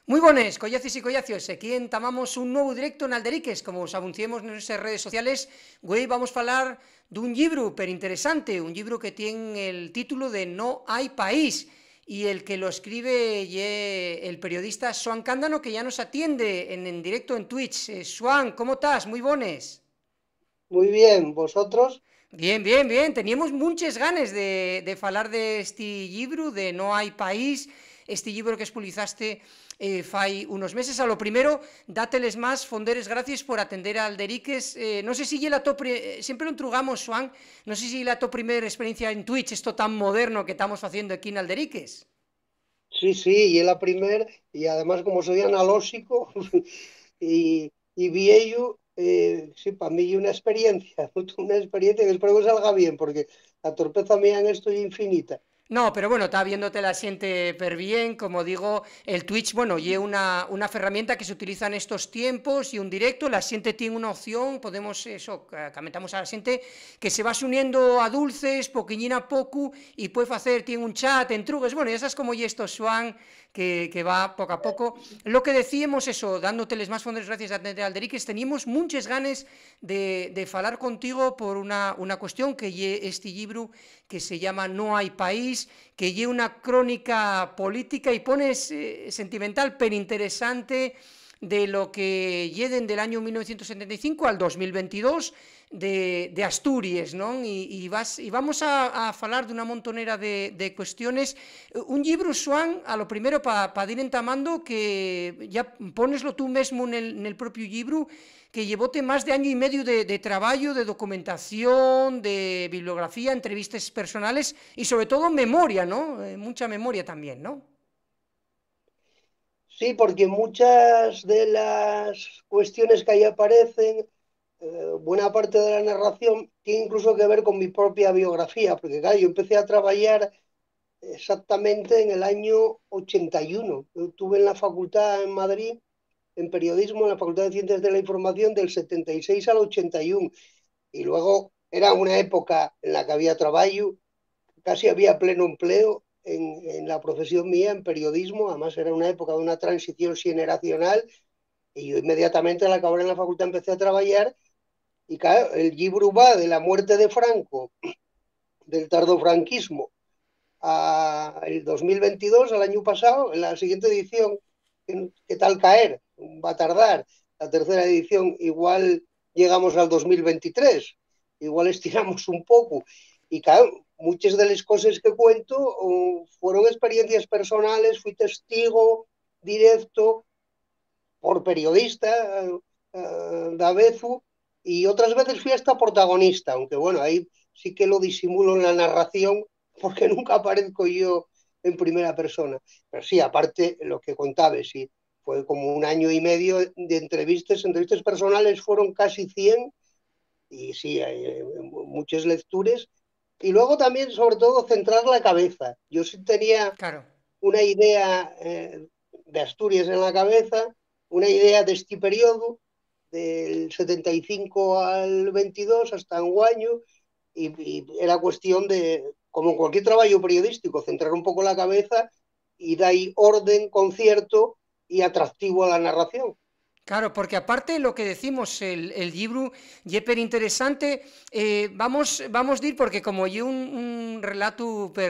Muy buenas, collaces y collacios. Aquí entamamos un nuevo directo en Alderiques. Como os anunciamos en nuestras redes sociales, hoy vamos a hablar de un libro pero interesante, un libro que tiene el título de No hay país, y el que lo escribe el periodista Xuan Cándano, que ya nos atiende en directo en Twitch. Xuan, ¿cómo estás? Muy buenas. Muy bien, ¿vosotros? Bien, bien, bien. Teníamos muchas ganas de falar de este libro, de No hay país, este libro que expolizaste fai unos meses. A lo primero, dáteles más, fonderes gracias por atender a Alderiques. No sé si la siempre lo entrugamos, Juan, no sé si la tu primera experiencia en Twitch, esto tan moderno que estamos haciendo aquí en Alderiques. Sí, y es la primera, y además como soy analógico y viejo, sí, para mí es una experiencia, una experiencia que espero que salga bien, porque la torpeza mía en esto es infinita. No, pero bueno, está viéndote la siente per bien, como digo, el Twitch, bueno, y una herramienta que se utiliza en estos tiempos y un directo, la siente tiene una opción, podemos, eso, comentamos a la siente, que se va uniendo a dulces, poquillín a poco, y puede hacer, tiene un chat, entrugues, bueno, ya sabes como y esto, Swan, que va poco a poco. Lo que decíamos, eso, dándoteles más fondos gracias a atender al Deriques, teníamos muchas ganas de falar contigo por una cuestión que este libro que se llama No hay país, que lleva una crónica política y pones sentimental pero interesante de lo que lleguen del año 1975 al 2022 de Asturias, ¿no? Y vamos a falar de una montonera de cuestiones. Un libro, Xuan, a lo primero, para ir entamando, que ya poneslo tú mismo en el propio libro, que llevote más de año y medio de trabajo, de documentación, de bibliografía, entrevistas personales y sobre todo memoria, ¿no? Mucha memoria también, ¿no? Sí, porque muchas de las cuestiones que ahí aparecen, buena parte de la narración, tiene incluso que ver con mi propia biografía, porque claro, yo empecé a trabajar exactamente en el año 81. Yo estuve en la facultad en Madrid, en periodismo, en la Facultad de Ciencias de la Información, del 76 al 81. Y luego era una época en la que había trabajo, casi había pleno empleo en la profesión mía, en periodismo. Además, era una época de una transición generacional. Y yo inmediatamente al acabar en la facultad empecé a trabajar. Y claro, el libro va de la muerte de Franco, del tardofranquismo, a el 2022, al año pasado, en la siguiente edición, ¿qué tal caer? Va a tardar. La tercera edición igual llegamos al 2023, igual estiramos un poco. Y claro, muchas de las cosas que cuento fueron experiencias personales, fui testigo directo por periodista de Abezu, y otras veces fui hasta protagonista, aunque bueno, ahí sí que lo disimulo en la narración porque nunca aparezco yo en primera persona. Pero sí, aparte lo que contaba, sí, fue como un año y medio de entrevistas personales fueron casi 100, y sí, hay muchas lecturas. Y luego también, sobre todo, centrar la cabeza. Yo sí tenía Claro. una idea de Asturias en la cabeza, una idea de este periodo, del 75 al 22 hasta Anguaño, y era cuestión de, como en cualquier trabajo periodístico, centrar un poco la cabeza y dar ahí orden, concierto y atractivo a la narración. Claro, porque aparte de lo que decimos, el libro yeper interesante, vamos a ir porque como yo un relato